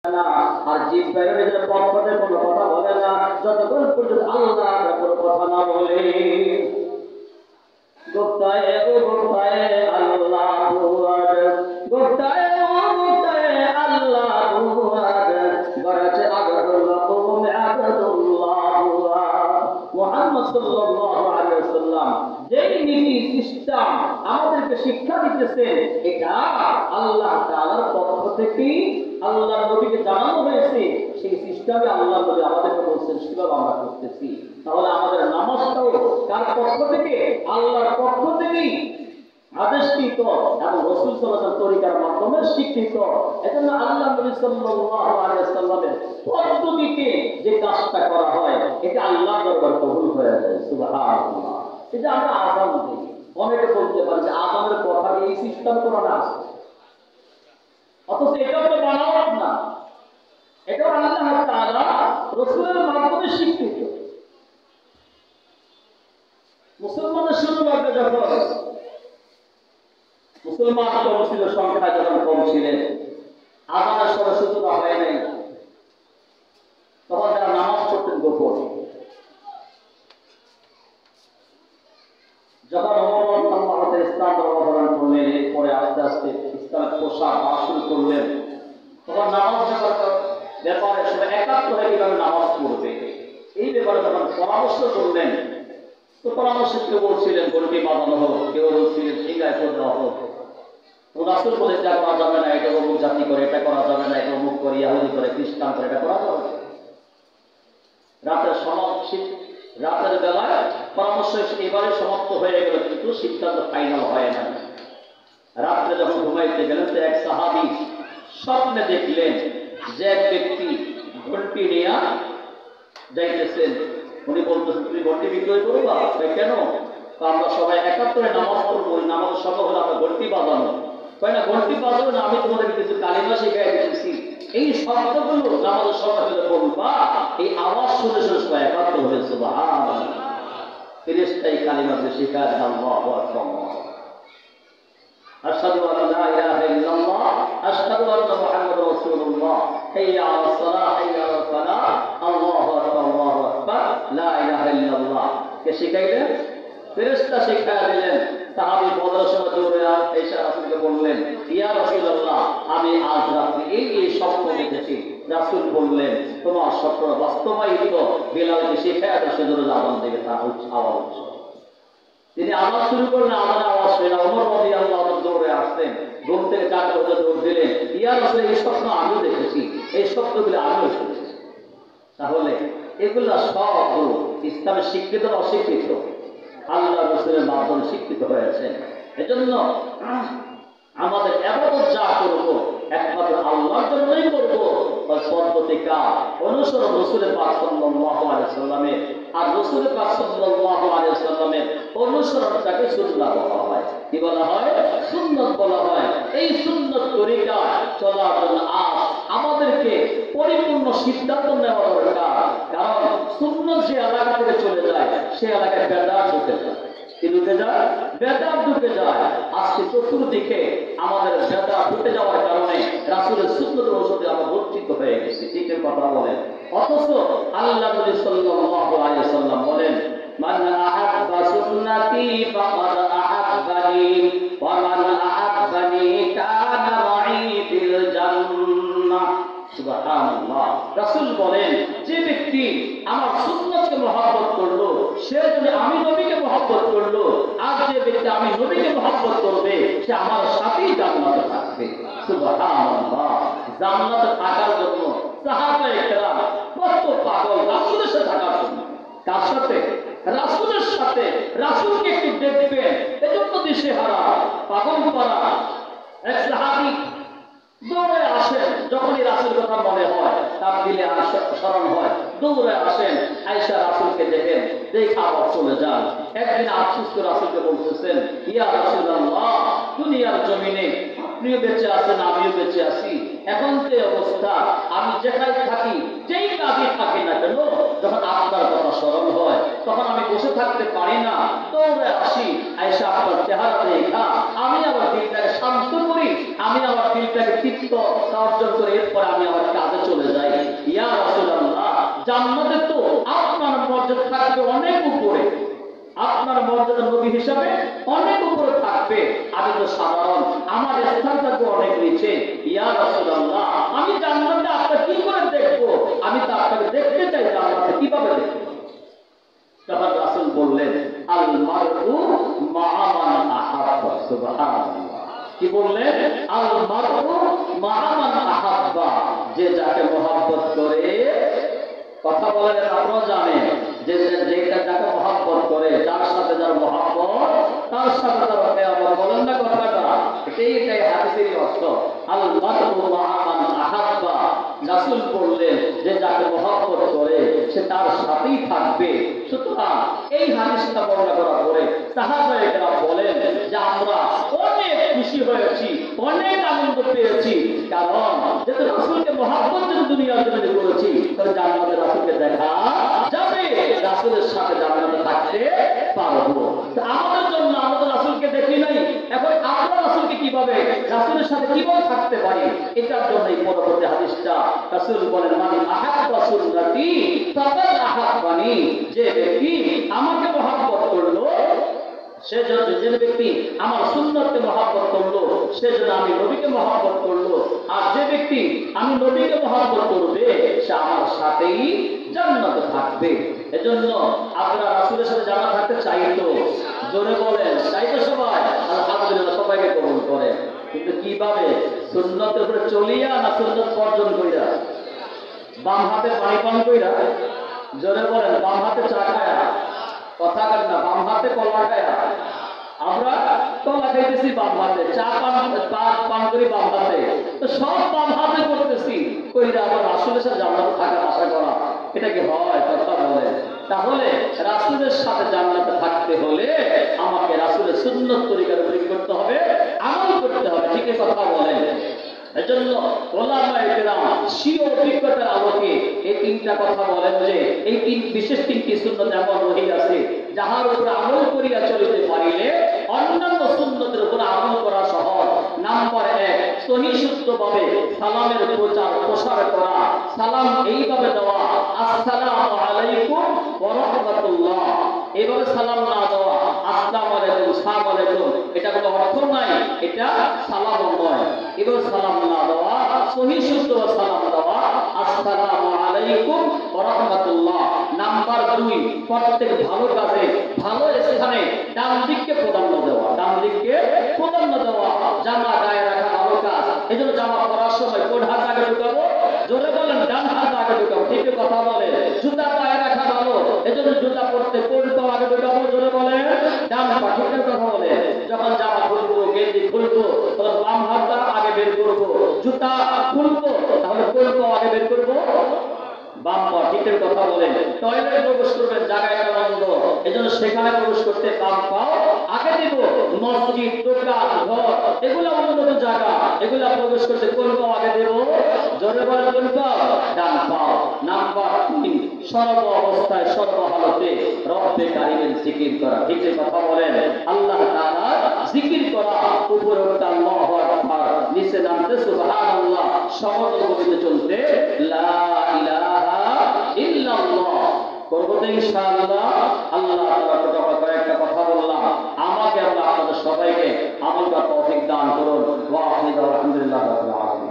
না, আর জিব্রাইল নিজের পক্ষ থেকে কোনো কথা বলে না যতক্ষণ পর্যন্ত আল্লাহ কোনো কথা না বলে। গুপ্তায়ে ও গুপ্তায়ে আল্লাহু আকবার, গুপ্তায়ে ও গুপ্তায়ে আল্লাহু আকবার, গরাছে আবদুল্লাহ ও আবদুল্লাহ। মুহাম্মদ সাল্লাল্লাহু আলাইহি ওয়াসাল্লাম যেই নীতি সিস্টেম আমাদেরকে শিক্ষা দিতেছেন, এটা আল্লাহ তাআলার পক্ষ থেকে আল্লাহর নবীকে জানানো হয়েছে। সেই সিস্টেমে আল্লাহর নবী আমাদেরকে বলছেন, সেভাবে আমরা করতেছি। তাহলে আমাদের নামাজটাও কার পক্ষ থেকে? আল্লাহর পক্ষ থেকেই আদেশকৃত এবং রাসূল সাল্লাল্লাহু আলাইহি ওয়াসাল্লামের তরিকার মাধ্যমে শিক্ষিত। এজন্য আল্লাহ নবী সাল্লাল্লাহু আলাইহি ওয়াসাল্লামের পদ্ধতিতে যে কাজটা করা হয়, এটা আল্লাহর দরবারে কবুল হয়ে যায়। সুবহানাল্লাহ। এই যে আমরা আযান দিই, অনেকে বলতে পারে যে আযানের কথা এই সিস্টেম কোরআনে আছে, অথচ এটা তো বানাওয়াত না, এটা আল্লাহ তাআলা রাসূলের মাধ্যমে শিক্ষিত। মুসলমানের শুরু লগ্নে যখন মুসলমান কম ছিল, সংখ্যা যখন কম ছিলেন, আযানের সরস্বতীটা হয় নাই, তখন তারা নামাজ পড়তেন গোপন। যখন ওমর রাদিয়াল্লাহু ইসলাম গ্রহণ করলেন, এরপরে আস্তে আস্তে ইসলামের প্রসার শুরু করলেন, তখন নামাজ ব্যাপারে সবাই একাত্ম হয়ে কিভাবে নামাজ পড়বে এই ব্যাপারে যখন পরামর্শ করলেন, তো পরামর্শ কেউ বলছিলেন গরুটি বাঁধানো হোক, কেউ বলছিলেন সিংহায় করে দেওয়া হোক। রাসূল বলে এটা করা যাবে না, এটা অমুক জাতি করে, এটা করা যাবে না, এটা অমুক করে, ইহুদি করে, খ্রিস্টান করে, এটা করা যাবে না। রাতের বেলায় পরামর্শ এবারে সমাপ্ত হয়ে গেল, কিন্তু সিদ্ধান্ত ফাইনাল হয় না। রাত্রে যখন ঘুমাইতে গেলেন, তো এক সাহাবী স্বপ্নে দেখলেন যে এক ব্যক্তি ঘন্টি নিয়ে যাইতেছেন। উনি বলতেছেন, তুমি ঘন্টি বিক্রয় করবা? কেন? আমরা সবাই একাত্তরে নামাজ পড়বো, ওই নামাজের সময় হলে আমরা ঘন্টি বাজানো। তাই না, ঘন্টি বাজাবো না, আমি তোমাদেরকে কিছু কালিমা শিখাই দিতেছি, এই শব্দগুলো নামাজের সময় হলে বলবা। এই আওয়াজ শুনে শুনে সবাই একাত্তর হয়েছে। সুবহানাল্লাহ। ফেরেশতা এই কালিমাকে শিখায় দেন, আল্লাহু আকবার, আশহাদু আল্লা লা ইলাহা ইল্লাল্লাহ, আশহাদু আন্না মুহাম্মাদুর রাসূলুল্লাহ, হাইয়া আলাস সালাহ, হাইয়া আলাল ফালাহ, আল্লাহু আকবার, আল্লাহু আকবার, লা ইলাহা ইল্লাল্লাহ। কে শিখাইলেন? ফেরেশতা শিখায় দিলেন। সাহাবী বদরের সময় দৌড়ে এসে রাসূলকে বললেন, ইয়া রাসূলুল্লাহ, আমি আজ রাতে এই স্বপ্ন দেখেছি। রাসূল বললেন, তোমার স্বপ্ন বাস্তবায়িত, বেলালকে শিখায় দাও, সেজন্য আযান দেবে, তার আওয়াজ হচ্ছে। তিনি আওয়াজ শুরু করলেন, আযানের আওয়াজ শুনে ওমর রাদিয়াল্লাহু আনহু দৌড়ে আসতেন, ঘুম থেকে জাগতে হতে দৌড় দিলেন, ইয়া রাসূল, এই স্বপ্ন আমিও দেখেছি, এই শব্দগুলো আমিও শুনেছি। তাহলে এগুলা সব ইসলামের স্বীকৃত অস্বীকৃত, আল্লাহ রাসূলের মাধ্যমে স্বীকৃত হয়েছে। এজন্য আমাদের ইবাদত যা করব একমাত্র আল্লাহর জন্যই করব। পদ্ধতিকা অনুসরণ রাসূলের পাক সাল্লাল্লাহু আলাইহি ওয়াসাল্লামের, আর রাসূলের পাক সাল্লাল্লাহু আলাইহি ওয়াসাল্লামের অনুসরণটাকে সুন্নাহ বলা হয়। কি বলা হয়? সুন্নাত বলা হয়। এই সুন্নাত তরিকা চলার জন্য আমাদেরকে পরিপূর্ণ সিদ্ধান্ত নেওয়া দরকার। কারণ সুন্নাত যে এলাকা থেকে চলে যায়, সে এলাকায় বেদাত ঢুকে যায়। কি ঢুকে যায়? বেদাত ঢুকে যায়। আজকে চতুর্দিকে আমাদের বেদাত ঢুকে যাওয়ার কারণে রাসূলের সুন্নতের অনুসারে আমরা বঞ্চিত হয়ে গেছি। ঠিক কথা বলেন। অথচ আল্লাহ নবী সাল্লাল্লাহু আলাইহি ওয়াসাল্লাম বলেন, মান আহাব্বা সুন্নতি ফাকাদ আহাব্বানি ওয়া মান আহাব্বানি কানা মাই ফিল জান্নাহ। সুবহানাল্লাহ। রাসূল বলেন, যে ব্যক্তি আমার সুন্নাতকে মহব্বত করলো, সে যদি আমি নবীকে মহব্বত করলো, আর যে ব্যক্তি আমি নবীকে মহব্বত করবে, সে আমার সাথেই জান্নাতে থাকবে। সুবহানাল্লাহ। জান্নাতে থাকার জন্য সাহাবায়ে কেরাম কত পাগল রাসূলের সাথে থাকার জন্য। কার সাথে? রাসূলের সাথে। রাসূলকে একটু দেখবেন, এজন্য দিশেহারা পাগল পারা এক সাহাবী দৌড়ে আসেন, যখনই রাসূল কথা মনে হয়, তার দিলে স্মরণ হয়, দৌড়ে আসেন, আয়েশা রাসূলকে দেখেন, দেখে আবার চলে যান। একদিন আফসোস করে রাসূলকে বলতেছেন, ইয়া রাসূলুল্লাহ, দুনিয়ার জমিনে আপনিও বেঁচে আছেন, আমিও বেঁচে আছি, এখন যে অবস্থা, আমি যেখানে থাকি, যেই কাজে থাকি না কেন, যখন আপনার কথা স্মরণ হয়, তখন আমি বসে থাকতে পারি না, দৌড়ে আসি, আয়েশা আপনার চেহারা দেখা আমি আবার দিলটাকে শান্ত করি, আমি আমার দিলটাকে তৃপ্ত অর্জন করে এরপরে আমি আমার কাজে জান্নাতে তো আপনার মর্যাদা থাকবে অনেক উপরে, আপনার মর্যাদা নবী হিসাবে অনেক উপরে থাকবে, আমি তো সাধারণ, আমার স্থান থাকবে অনেক নিচে। ইয়া রাসূলুল্লাহ, আমি জান্নাতে আপনাকে কি করে দেখবো? আমি তো আপনাকে দেখতে চাই, জান্নাতে কিভাবে দেখবো? তখন রাসূল বললেন, আল মারউ মা'a মান আহাব্বা। সুবহানাল্লাহ, কি বললেন? আল মারউ মা'a মান আহাব্বা, যে যাকে মহব্বত করে। কথা বলেন, আপনারা জানেন যে যেটা যাকে মহব্বত করে, যার সাথে যার মহব্বত, তার সাথে তার কিয়ামত। বলেন না কথাটা? এটাই হাদিসের অর্থ। আল মারউ মা'a মান আহাব্বা, রাসূল বললেন যে যাকে মহব্বত করে সে তার সাথেই থাকবে। সুতরাং এই হাদিসটা বর্ণনা করার পরে সাহাবায়ে কেরাম বলেন যে আমরা অনেক খুশি হয়েছি, অনেক আনন্দ পেয়েছি, কারণ যেহেতু রাসূলকে মহব্বত যদি দুনিয়ার জন্য করেছি, তাহলে জান্নাতে রাসূলকে দেখা যাবে, রাসূলের সাথে জান্নাতে থাকতে পারবো। আমাদের জন্য আমাদের রাসূলকে দেখি নাই, এখন আমরা রাসূলকে কিভাবে, রাসূলের সাথে কিভাবে থাকতে পারি, এটার জন্য এই পরবর্তী হাদিসটা রাসূল বলেন, মান আহাব্বা সুন্নতি ফাকাদ আহাব্বানি, যে ব্যক্তি আমাকে মহব্বত করলো, সেজন্য যে ব্যক্তি আমার সুন্নতকে মহব্বত করলো, সেজন্য আমি নবীকে মহব্বত করলো। আর যে ব্যক্তি আমি নবীকে মহব্বত করবে, সে আমার সাথেই জান্নাতে থাকবে। এজন্য আপনারা রাসূলের সাথে জান্নাতে থাকতে চাইতো? জোরে বলেন, চাইতো সবাই? আলহামদুলিল্লাহ, সবাইকে কবুল করে। কিন্তু কিভাবে? সুন্নতের উপরে চলিয়া না সুন্নত বর্জন কইরা? বাম হাতে পানি পান কইরা? জোরে বলেন, বাম হাতে চা খায়া? কথা বলেন না, বাম হাতে কলা খায়া? আমরা কলা খাইতেছি বাম হাতে, চা পান করি বাম হাতে, তো সব বাম হাতে করতেছি, কইরা আবার রাসূলের সাথে জান্নাতে থাকার আশা করা, এটা কি হয়? কথা বলেন। তাহলে রাসূলের সাথে জান্নাতে থাকতে হলে আমাকে রাসূলের সুন্নত তরিকার উপর করতে হবে, আমল করতে হবে। ঠিক কথা বলেন। এজন্য ওলামায়ে কেরাম স্বীয় অভিজ্ঞতার আলোকে এই তিনটা কথা বলেন যে এই বিশেষ তিনটি সুন্নত এমন রহি আছে, যাহার উপর আমল করিয়া চলিতে পারিলে অন্যান্য সুন্নতের উপর আমল করা সহজ। নাম্বার 1, সহিহ শুদ্ধভাবে সালামের প্রসার করা। সালাম এইভাবে দেওয়া, আসসালামু আলাইকুম ওয়া রাহমাতুল্লাহ। এইভাবে সালাম না দেওয়া, আসসালামু আলাইকুম, সালাম আলাইকুম, এটা কোনো অর্থ নাই, এটা সালাম নয়। এভাবে সালাম না দেওয়া, সহিহ শুদ্ধ সালাম দেওয়া, আসসালামু আলাইকুম ওয়া রাহমাতুল্লাহ। নাম্বার 2, প্রত্যেক ভালো কাজে ভালো স্থানে ডান দিককে প্রাধান্য দেওয়া, ডান দিককে প্রাধান্য দেওয়া। জামা গায়ে রাখা ভালো কাজ, এজন্য জামা পরার সময় কোন হাত আগে ঢুকাবো? জোরে বলেন, ডান হাত আগে ঢুকাবো। ঠিক কথা বলে। জুতা পায়ে রাখা ভালো, এজন্য জুতা পরতে কোন পা আগে ঢুকাবো? জোরে বলেন, ডান পা। ঠিক কথা বলে। যখন জামা খুলবো, গেঞ্জি খুলবো, তখন বাম হাতটা আগে বের করবো। জুতা খুলবো, তাহলে কোন পা আগে বের করবো? বাম পা। ঠিক কথা বলেন। টয়লেটে প্রবেশ করবেন, জায়গাটা বন্ধ, এজন্য সেখানে প্রবেশ করতে বাম পা আগে দিব। মসজিদ, দোকান, ঘর, এগুলা উন্নত জায়গা, এগুলা প্রবেশ করতে কোন পা আগে দেব? জোরে বলেন, কোন পা? ডান পা। নাম্বার 3, সর্ব অবস্থায় সর্বহালতে রব্বে কারিমের জিকির করা। ঠিক কথা বলেন। আল্লাহ তাআলা জিকির করা, উপরে উঠতে আল্লাহু আকবার, নিচে নামতে সুবহানাল্লাহ, সমতল গতিতে চলতে লা ইলাহা ইল্লাল্লাহ। করবো তো ইনশাআল্লাহ। আল্লাহ তাআলা কয়েকটা কথা বললাম, আমাকে আল্লাহ আপনাদের সবাইকে আমল করার তৌফিক দান করুন। ওয়া আখিরু আলহামদুলিল্লাহি রাব্বিল আলামিন।